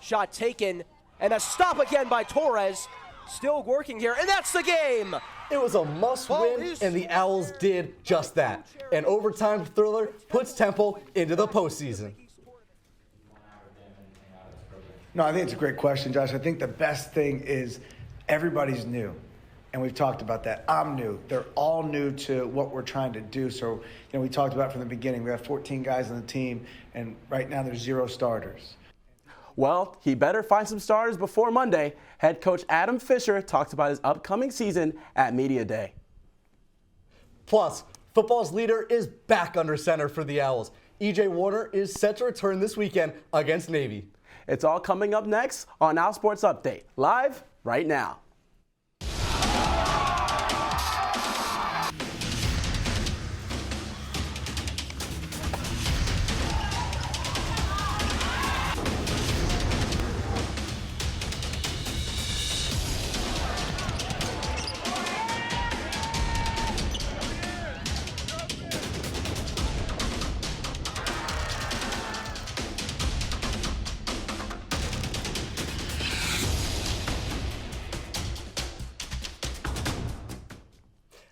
Shot taken, and a stop again by Torres. Still working here, and that's the game. It was a must-win, and the Owls did just that. An overtime thriller puts Temple into the postseason. No, I think it's a great question, Josh. I think the best thing is everybody's new, and we've talked about that. I'm new. They're all new to what we're trying to do. So, we talked about from the beginning. We have 14 guys on the team, and right now there's 0 starters. Well, he better find some starters before Monday. Head coach Adam Fisher talked about his upcoming season at Media Day. Plus, football's leader is back under center for the Owls. E.J. Warner is set to return this weekend against Navy. It's all coming up next on OwlSports Update, live right now.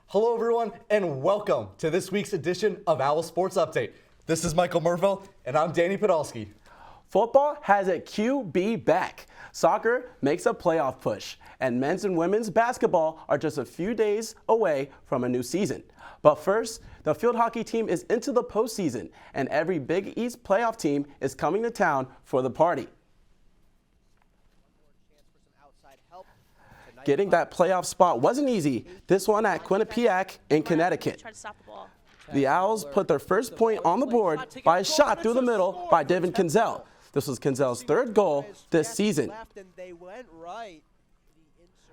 Hello, everyone, and welcome to this week's edition of OwlSports Update. This is Michael Mirville, and I'm Danny Podolsky. Football has a QB back. Soccer makes a playoff push, and men's and women's basketball are just a few days away from a new season. But first, the field hockey team is into the postseason, and every Big East playoff team is coming to town for the party. Getting that playoff spot wasn't easy. This one at Quinnipiac in Connecticut. The Owls put their first point on the board by a shot through the middle by Devin Kinzel. This was Kinzel's 3rd goal this season.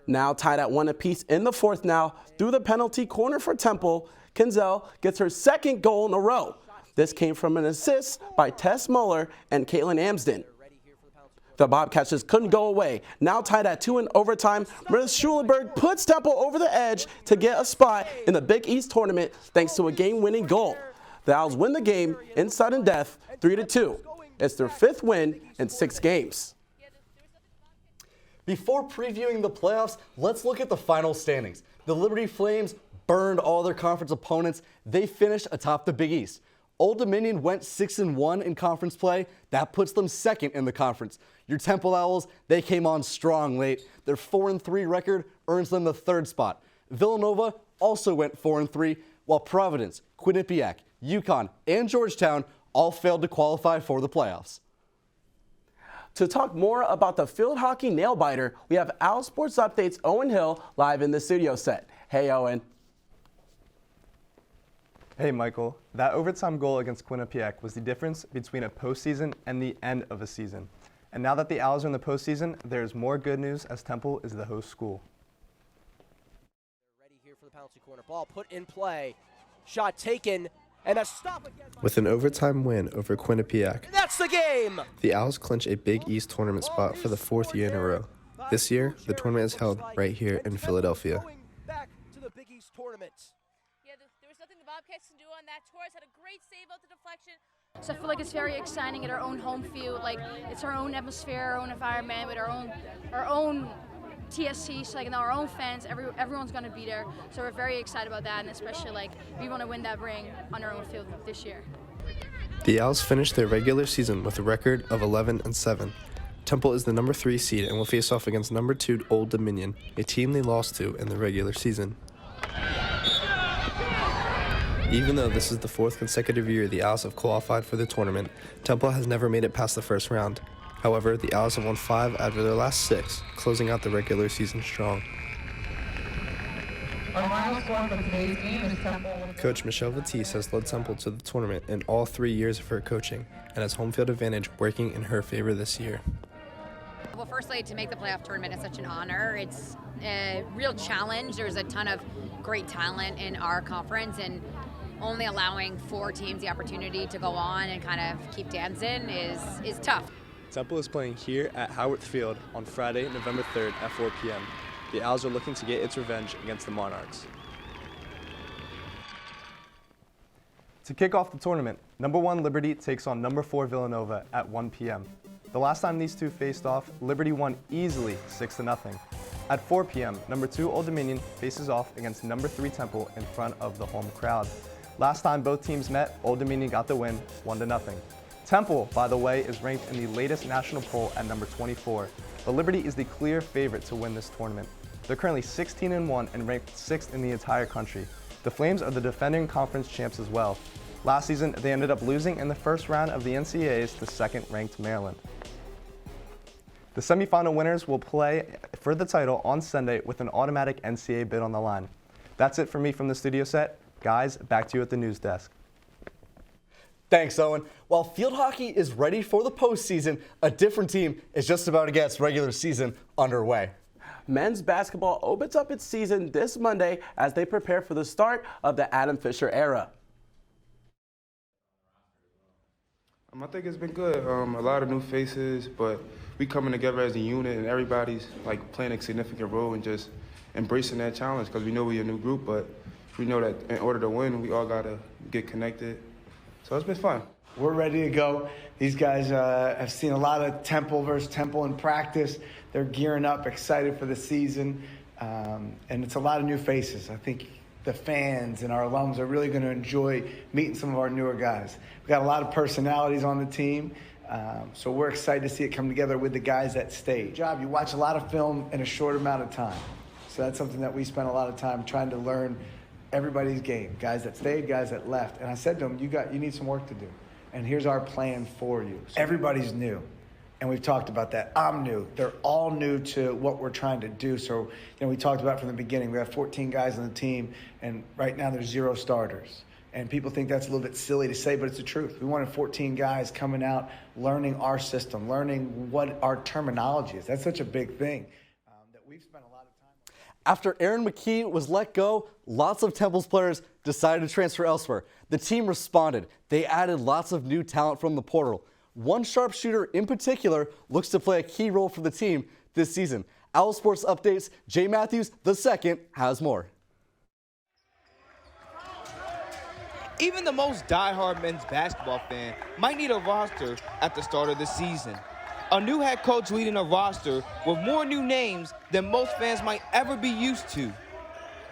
Now tied at 1 apiece in the 4th now. Through the penalty corner for Temple, Kinzel gets her 2nd goal in a row. This came from an assist by Tess Muller and Caitlin Amsden. The Bobcats just couldn't go away. Now tied at 2 in overtime, Marissa Schulenberg puts Temple over the edge to get a spot in the Big East tournament thanks to a game-winning goal. The Owls win the game in sudden death, 3-2. It's their 5th win in 6 games. Before previewing the playoffs, let's look at the final standings. The Liberty Flames burned all their conference opponents. They finished atop the Big East. Old Dominion went 6-1 in conference play. That puts them 2nd in the conference. Your Temple Owls, they came on strong late. Their 4-3 record earns them the 3rd spot. Villanova also went 4-3, while Providence, Quinnipiac, UConn, and Georgetown all failed to qualify for the playoffs. To talk more about the field hockey nail-biter, we have OwlSports Update's Owen Hill live in the studio set. Hey, Owen. Hey, Michael. That overtime goal against Quinnipiac was the difference between a postseason and the end of a season. And now that the Owls are in the postseason, there's more good news as Temple is the host school. Ready here for the penalty corner. Ball put in play. Shot taken, and a stop again. With an overtime win over Quinnipiac, And that's the game. the Owls clinch a Big East tournament spot for the 4th year in a row. This year, the tournament is held right here in Philadelphia. Going back to the Big East tournament. Yeah, there was nothing the Bobcats can do on that. Torres had a great save out the deflection. So I feel like it's very exciting at our own home field. Like, it's our own atmosphere, our own environment, with our own TSC, so like our own fans. Everyone's going to be there. So we're very excited about that, and especially like we want to win that ring on our own field this year. The Owls finished their regular season with a record of 11-7. Temple is the number 3 seed and will face off against number 2 Old Dominion, a team they lost to in the regular season. Even though this is the 4th consecutive year the Owls have qualified for the tournament, Temple has never made it past the first round. However, the Owls have won 5 out of their last 6, closing out the regular season strong. Our final score for today's game is Temple. Coach Michelle Vatisse has led Temple to the tournament in all 3 years of her coaching and has home field advantage working in her favor this year. Well, firstly, to make the playoff tournament is such an honor. It's a real challenge. There's a ton of great talent in our conference, and only allowing 4 teams the opportunity to go on and kind of keep dancing is tough. Temple is playing here at Howard Field on Friday, November 3rd at 4 p.m. The Owls are looking to get its revenge against the Monarchs. To kick off the tournament, number 1 Liberty takes on number 4 Villanova at 1 p.m. The last time these two faced off, Liberty won easily 6-0. At 4 p.m., number 2 Old Dominion faces off against number 3 Temple in front of the home crowd. Last time both teams met, Old Dominion got the win, 1-0. Temple, by the way, is ranked in the latest national poll at number 24, but Liberty is the clear favorite to win this tournament. They're currently 16-1 and ranked 6th in the entire country. The Flames are the defending conference champs as well. Last season, they ended up losing in the first round of the NCAAs to second-ranked Maryland. The semifinal winners will play for the title on Sunday with an automatic NCAA bid on the line. That's it for me from the studio set. Guys, back to you at the news desk. Thanks, Owen. While field hockey is ready for the postseason, a different team is just about to get its regular season underway. Men's basketball opens up its season this Monday as they prepare for the start of the Adam Fisher era. I think it's been good. A lot of new faces, but we coming together as a unit, and everybody's like playing a significant role and just embracing that challenge because we know we're a new group, but we know that in order to win, we all gotta get connected. So it's been fun. We're ready to go. These guys have seen a lot of Temple versus Temple in practice. They're gearing up, excited for the season, and it's a lot of new faces. I think the fans and our alums are really going to enjoy meeting some of our newer guys. We've got a lot of personalities on the team, so we're excited to see it come together with the guys that stayed. You watch a lot of film in a short amount of time, so that's something that we spent a lot of time trying to learn everybody's game, guys that stayed, guys that left. And I said to them, you need some work to do, and here's our plan for you. So everybody's new. And we've talked about that. I'm new. They're all new to what we're trying to do. So, we talked about from the beginning, we have 14 guys on the team, and right now there's 0 starters. And people think that's a little bit silly to say, but it's the truth. We wanted 14 guys coming out, learning our system, learning what our terminology is. That's such a big thing that we've spent a lot of time on. After Aaron McKee was let go, lots of Temple's players decided to transfer elsewhere. The team responded. They added lots of new talent from the portal. One sharpshooter in particular looks to play a key role for the team this season. OwlSports updates, Jay Matthews II has more. Even the most diehard men's basketball fan might need a roster at the start of the season. A new head coach leading a roster with more new names than most fans might ever be used to.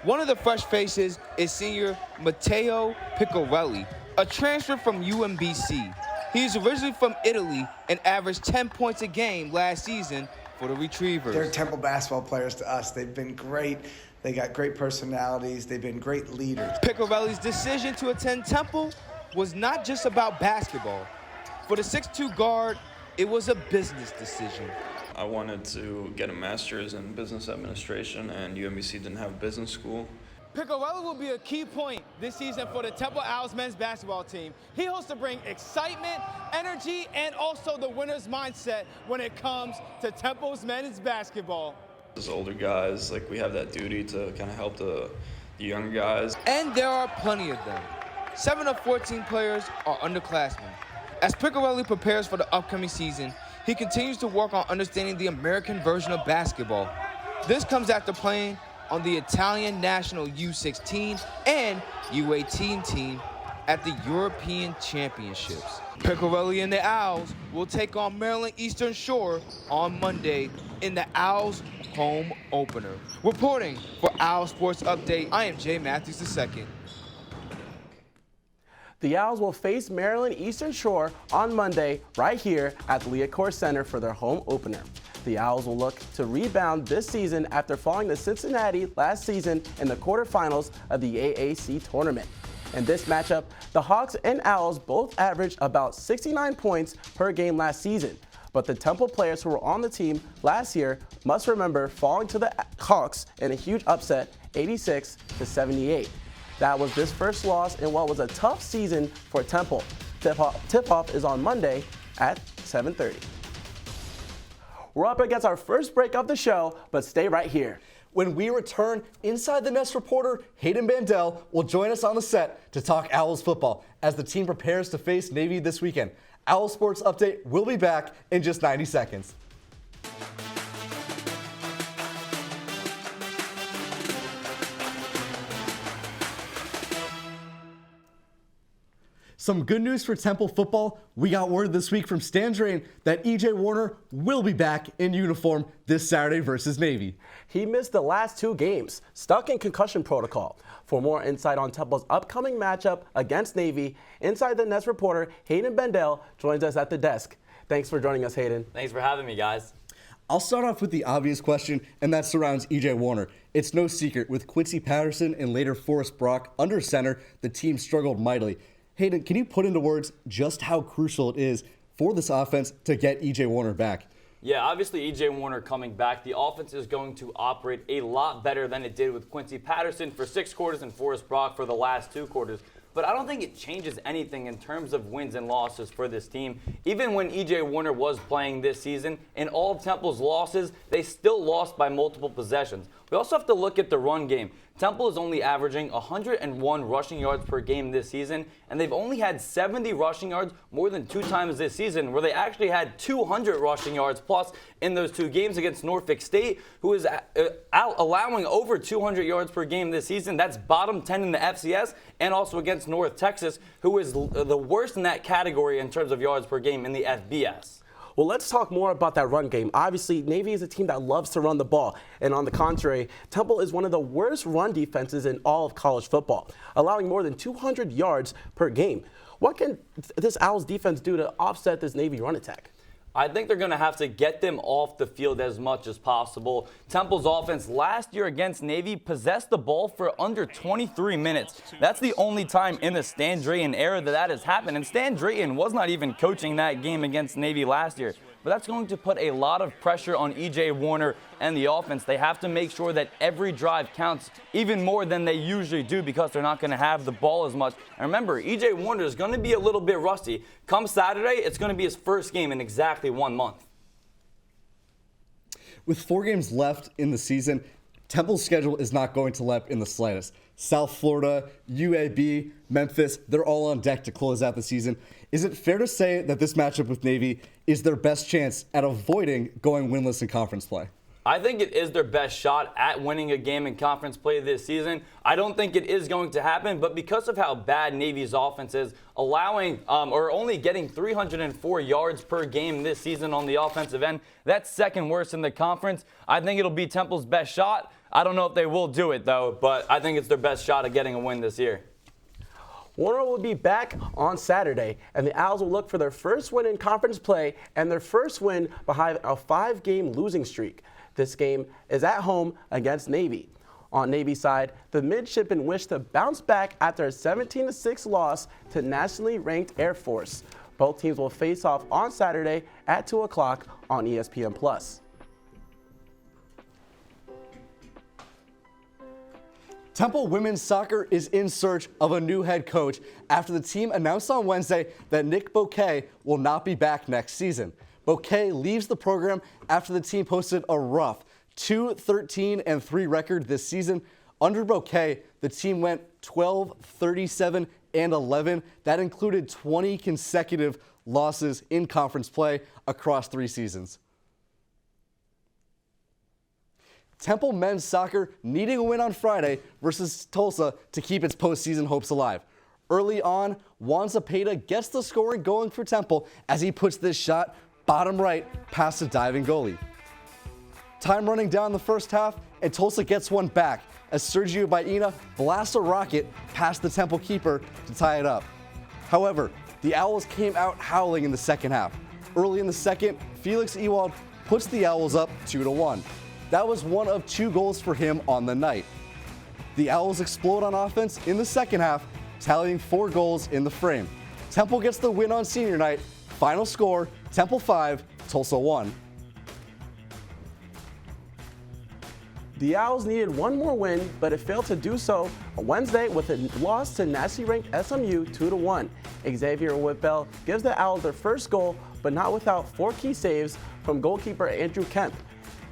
One of the fresh faces is senior Matteo Piccarelli, a transfer from UMBC. He is originally from Italy and averaged 10 points a game last season for the Retrievers. They're Temple basketball players to us. They've been great. They got great personalities. They've been great leaders. Piccarelli's decision to attend Temple was not just about basketball. For the 6'2 guard, it was a business decision. I wanted to get a master's in business administration, and UMBC didn't have a business school. Piccarelli will be a key point this season for the Temple Owls men's basketball team. He hopes to bring excitement, energy, and also the winner's mindset when it comes to Temple's men's basketball. As older guys, we have that duty to kind of help the younger guys. And there are plenty of them. 7 of 14 players are underclassmen. As Piccarelli prepares for the upcoming season, he continues to work on understanding the American version of basketball. This comes after playing on the Italian national U16 and U18 team at the European Championships. Piccarelli and the Owls will take on Maryland Eastern Shore on Monday in the Owls home opener. Reporting for OwlSports Update, I am Jay Matthews II. The Owls will face Maryland Eastern Shore on Monday right here at the Liacouras Center for their home opener. The Owls will look to rebound this season after falling to Cincinnati last season in the quarterfinals of the AAC tournament. In this matchup, the Hawks and Owls both averaged about 69 points per game last season. But the Temple players who were on the team last year must remember falling to the Hawks in a huge upset, 86-78. That was this first loss in what was a tough season for Temple. Tip-off is on Monday at 7:30. We're up against our first break of the show, but stay right here. When we return, Inside the Nest reporter Hayden Bandel will join us on the set to talk Owls football as the team prepares to face Navy this weekend. OwlSports Update will be back in just 90 seconds. Some good news for Temple football. We got word this week from Stan Drain that E.J. Warner will be back in uniform this Saturday versus Navy. He missed the last 2 games, stuck in concussion protocol. For more insight on Temple's upcoming matchup against Navy, Inside the Nest reporter Hayden Bandel joins us at the desk. Thanks for joining us, Hayden. Thanks for having me, guys. I'll start off with the obvious question, and that surrounds E.J. Warner. It's no secret, with Quincy Patterson and later Forrest Brock under center, the team struggled mightily. Hayden, can you put into words just how crucial it is for this offense to get E.J. Warner back? Yeah, obviously E.J. Warner coming back, the offense is going to operate a lot better than it did with Quincy Patterson for 6 quarters and Forrest Brock for the last 2 quarters. But I don't think it changes anything in terms of wins and losses for this team. Even when E.J. Warner was playing this season, in all of Temple's losses, they still lost by multiple possessions. We also have to look at the run game. Temple is only averaging 101 rushing yards per game this season, and they've only had 70 rushing yards more than 2 times this season, where they actually had 200 rushing yards plus in those 2 games against Norfolk State, who is allowing over 200 yards per game this season. That's bottom 10 in the FCS, and also against North Texas, who is the worst in that category in terms of yards per game in the FBS. Well, let's talk more about that run game. Obviously, Navy is a team that loves to run the ball. And on the contrary, Temple is one of the worst run defenses in all of college football, allowing more than 200 yards per game. What can this Owls defense do to offset this Navy run attack? I think they're going to have to get them off the field as much as possible. Temple's offense last year against Navy possessed the ball for under 23 minutes. That's the only time in the Stan Drayton era that has happened. And Stan Drayton was not even coaching that game against Navy last year. But that's going to put a lot of pressure on E.J. Warner and the offense. They have to make sure that every drive counts even more than they usually do because they're not going to have the ball as much. And remember, E.J. Warner is going to be a little bit rusty. Come Saturday, it's going to be his first game in exactly 1 month. With 4 games left in the season, Temple's schedule is not going to let up in the slightest. South Florida, UAB, Memphis, they're all on deck to close out the season. Is it fair to say that this matchup with Navy is their best chance at avoiding going winless in conference play? I think it is their best shot at winning a game in conference play this season. I don't think it is going to happen, but because of how bad Navy's offense is, allowing or only getting 304 yards per game this season on the offensive end, that's second worst in the conference. I think it'll be Temple's best shot. I don't know if they will do it, though, but I think it's their best shot at getting a win this year. Warner will be back on Saturday, and the Owls will look for their first win in conference play and their first win behind a 5-game losing streak. This game is at home against Navy. On Navy's side, the midshipmen wish to bounce back after a 17-6 loss to nationally ranked Air Force. Both teams will face off on Saturday at 2 o'clock on ESPN+. Temple women's soccer is in search of a new head coach after the team announced on Wednesday that Nick Bouquet will not be back next season. Bouquet leaves the program after the team posted a rough 2-13-3 record this season. Under Bouquet, the team went 12-37-11. That included 20 consecutive losses in conference play across 3 seasons. Temple men's soccer needing a win on Friday versus Tulsa to keep its postseason hopes alive. Early on, Juan Zepeda gets the scoring going for Temple as he puts this shot bottom right past the diving goalie. Time running down the first half, and Tulsa gets one back as Sergio Baena blasts a rocket past the Temple keeper to tie it up. However, the Owls came out howling in the second half. Early in the second, Felix Ewald puts the Owls up 2-1. That was one of 2 goals for him on the night. The Owls explode on offense in the second half, tallying 4 goals in the frame. Temple gets the win on senior night. Final score, Temple 5, Tulsa 1. The Owls needed one more win, but it failed to do so on Wednesday with a loss to nationally ranked SMU 2-1. Xavier Whitbell gives the Owls their first goal, but not without 4 key saves from goalkeeper Andrew Kemp.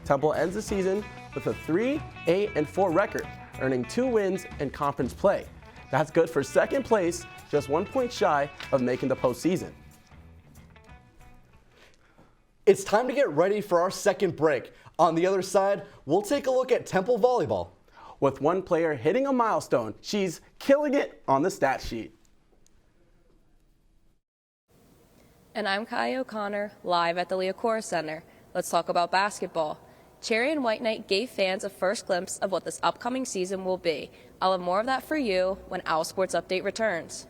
Temple ends the season with a 3-8-4 record, earning 2 wins in conference play. That's good for second place, just 1 point shy of making the postseason. It's time to get ready for our second break. On the other side, we'll take a look at Temple volleyball. With one player hitting a milestone, she's killing it on the stat sheet. And I'm Kylie Oconnor, live at the Liacouras Center. Let's talk about basketball. Cherry and White Knight gave fans a first glimpse of what this upcoming season will be. I'll have more of that for you when OwlSports Update returns.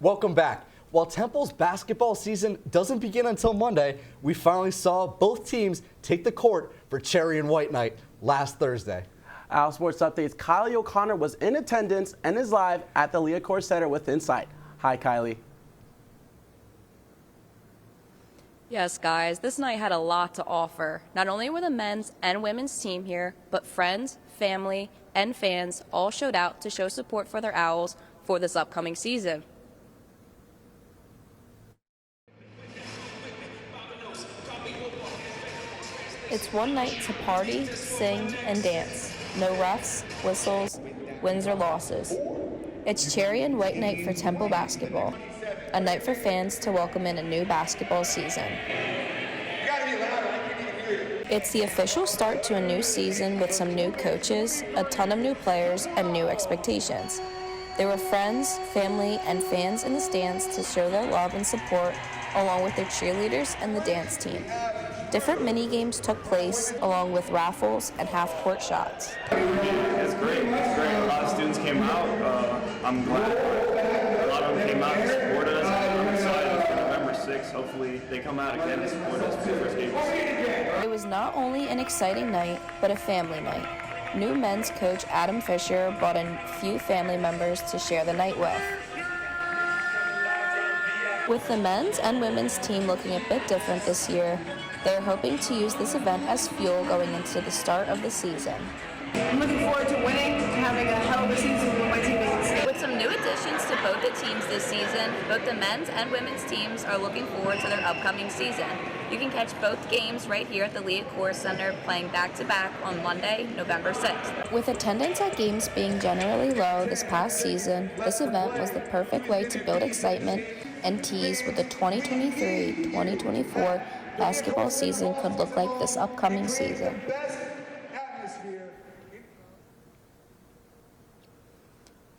Welcome back. While Temple's basketball season doesn't begin until Monday, we finally saw both teams take the court for Cherry and White Knight last Thursday. OwlSports Update's Kylie Oconnor was in attendance and is live at the Liacouras Center with insight. Hi, Kylie. Yes, guys, this night had a lot to offer. Not only were the men's and women's team here, but friends, family, and fans all showed out to show support for their Owls for this upcoming season. It's one night to party, sing, and dance. No refs, whistles, wins or losses. It's Cherry and White Knight for Temple basketball. A night for fans to welcome in a new basketball season. It's the official start to a new season with some new coaches, a ton of new players, and new expectations. There were friends, family, and fans in the stands to show their love and support, along with their cheerleaders and the dance team. Different mini games took place, along with raffles and half-court shots. It's great. It's great. A lot of students came out. I'm glad a lot of them came out to support us. I'm excited for November 6th. Hopefully they come out again and support us for the first game of the season. It was not only an exciting night, but a family night. New men's coach Adam Fisher brought in a few family members to share the night with. With the men's and women's team looking a bit different this year, they're hoping to use this event as fuel going into the start of the season. I'm looking forward to winning and having a hell of a season with my teammates. With some new additions to both the teams this season, both the men's and women's teams are looking forward to their upcoming season. You can catch both games right here at the Liacouras Center playing back-to-back on Monday, November 6th. With attendance at games being generally low this past season, this event was the perfect way to build excitement and tease what the 2023-2024 basketball season could look like this upcoming season.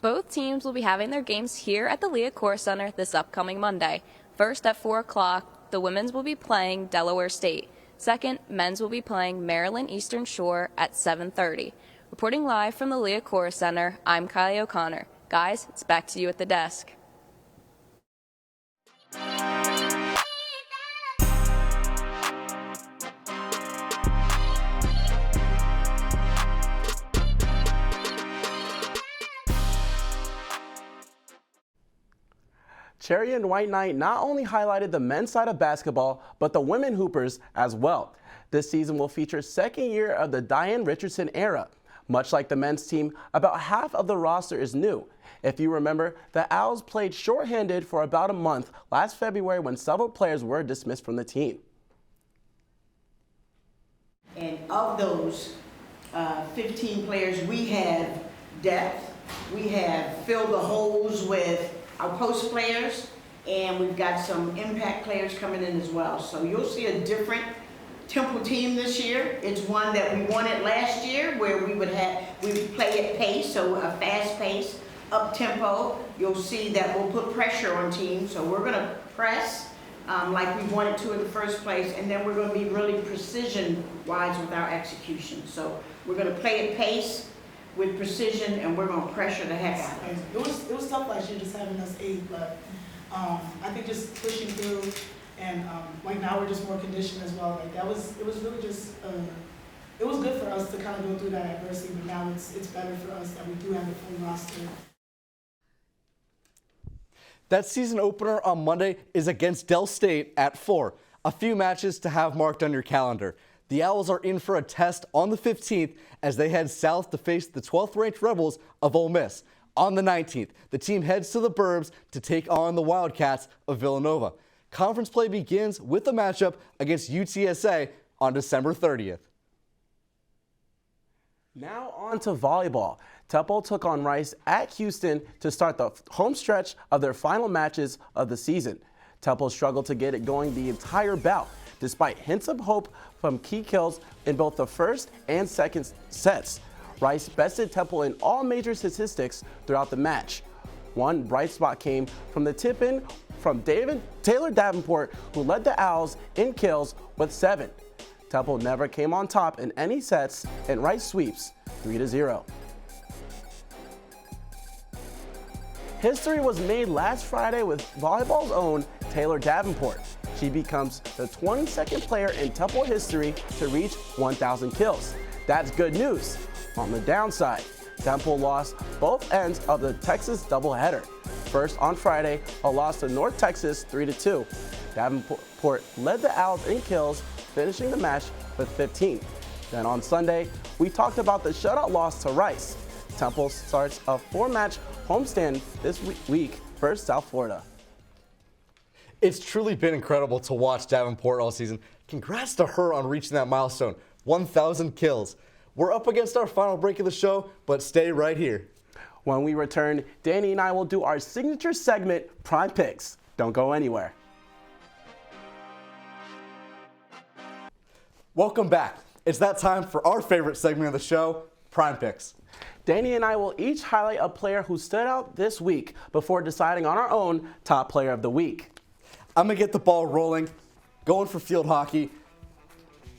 Both teams will be having their games here at the Liacouras Center this upcoming Monday. First at 4 o'clock, the women's will be playing Delaware State. Second, men's will be playing Maryland Eastern Shore at 7:30. Reporting live from the Liacouras Center, I'm Kylie Oconnor. Guys, it's back to you at the desk. Cherry and White Knight not only highlighted the men's side of basketball, but the women hoopers as well. This season will feature second year of the Diane Richardson era. Much like the men's team, about half of the roster is new. If you remember, the Owls played shorthanded for about a month last February when several players were dismissed from the team. And of those 15 players, we have depth. We have filled the holes with our post players, and we've got some impact players coming in as well. So you'll see a different Temple team this year. It's one that we wanted last year, where we would play at pace, so a fast pace, up tempo. You'll see that we'll put pressure on teams, so we're going to press like we wanted to in the first place, and then we're going to be really precision-wise with our execution. So we're going to play at pace with precision, and we're going to pressure the heck out of it. It was tough last year just having us 8, but I think just pushing through, and like now we're just more conditioned as well. Like it was really just it was good for us to kind of go through that adversity, but now it's better for us that we do have a full roster. That season opener on Monday is against Del State at 4. A few matches to have marked on your calendar. The Owls are in for a test on the 15th as they head south to face the 12th-ranked Rebels of Ole Miss. On the 19th, the team heads to the Burbs to take on the Wildcats of Villanova. Conference play begins with a matchup against UTSA on December 30th. Now on to volleyball. Temple took on Rice at Houston to start the home stretch of their final matches of the season. Temple struggled to get it going the entire bout, despite hints of hope from key kills in both the first and second sets. Rice bested Temple in all major statistics throughout the match. One bright spot came from the tip-in from Taylor Davenport, who led the Owls in kills with 7. Temple never came on top in any sets, and Rice sweeps 3-0. History was made last Friday with volleyball's own Taylor Davenport. She becomes the 22nd player in Temple history to reach 1,000 kills. That's good news. On the downside, Temple lost both ends of the Texas doubleheader. First on Friday, a loss to North Texas 3-2. Davenport led the Owls in kills, finishing the match with 15. Then on Sunday, we talked about the shutout loss to Rice. Temple starts a 4-match homestand this week versus South Florida. It's truly been incredible to watch Davenport all season. Congrats to her on reaching that milestone, 1,000 kills. We're up against our final break of the show, but stay right here. When we return, Danny and I will do our signature segment, Prime Picks. Don't go anywhere. Welcome back. It's that time for our favorite segment of the show, Prime Picks. Danny and I will each highlight a player who stood out this week before deciding on our own top player of the week. I'm going to get the ball rolling, going for field hockey.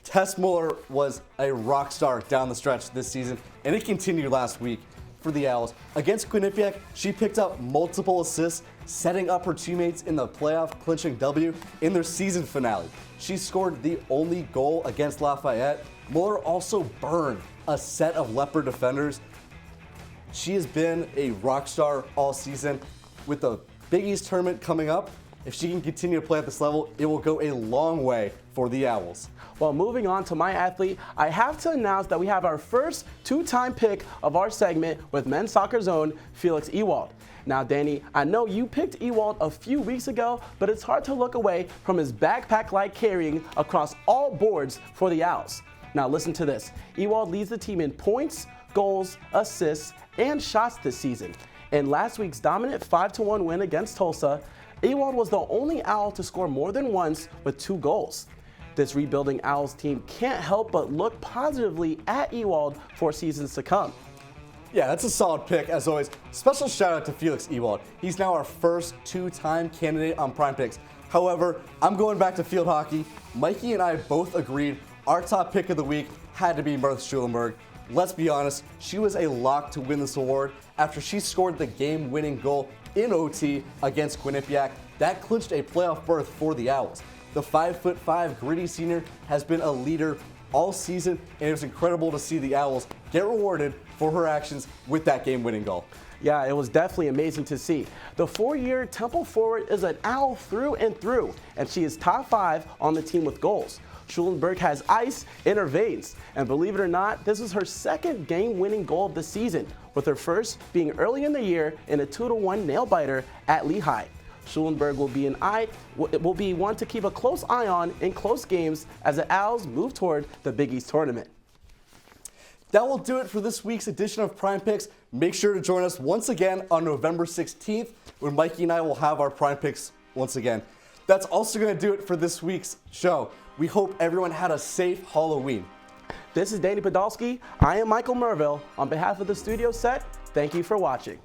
Tess Muller was a rock star down the stretch this season, and it continued last week for the Owls. Against Quinnipiac, she picked up multiple assists, setting up her teammates in the playoff clinching W in their season finale. She scored the only goal against Lafayette. Muller also burned a set of Leopard defenders. She has been a rock star all season. With the Big East tournament coming up, if she can continue to play at this level, it will go a long way for the Owls. Well, moving on to my athlete, I have to announce that we have our first two-time pick of our segment with men's soccer's own Felix Ewald. Now, Danny, I know you picked Ewald a few weeks ago, but it's hard to look away from his backpack-like carrying across all boards for the Owls. Now, listen to this. Ewald leads the team in points, goals, assists, and shots this season. In last week's dominant 5-1 win against Tulsa, Ewald was the only Owl to score more than once with 2 goals. This rebuilding Owls team can't help but look positively at Ewald for seasons to come. Yeah, that's a solid pick, as always. Special shout out to Felix Ewald. He's now our first 2-time candidate on Prime Picks. However, I'm going back to field hockey. Mikey and I both agreed our top pick of the week had to be Mirth Schulenberg. Let's be honest, she was a lock to win this award after she scored the game-winning goal in OT against Quinnipiac. That clinched a playoff berth for the Owls. The 5'5" gritty senior has been a leader all season, and it was incredible to see the Owls get rewarded for her actions with that game-winning goal. Yeah, it was definitely amazing to see. The 4-year Temple forward is an Owl through and through, and she is top 5 on the team with goals. Schulenberg has ice in her veins, and believe it or not, this is her second game-winning goal of the season, with her first being early in the year in a 2-1 nail-biter at Lehigh. Schulenberg will be one to keep a close eye on in close games as the Owls move toward the Big East tournament. That will do it for this week's edition of Prime Picks. Make sure to join us once again on November 16th when Mikey and I will have our Prime Picks once again. That's also going to do it for this week's show. We hope everyone had a safe Halloween. This is Danny Podolsky. I am Michael Mirville. On behalf of the studio set, thank you for watching.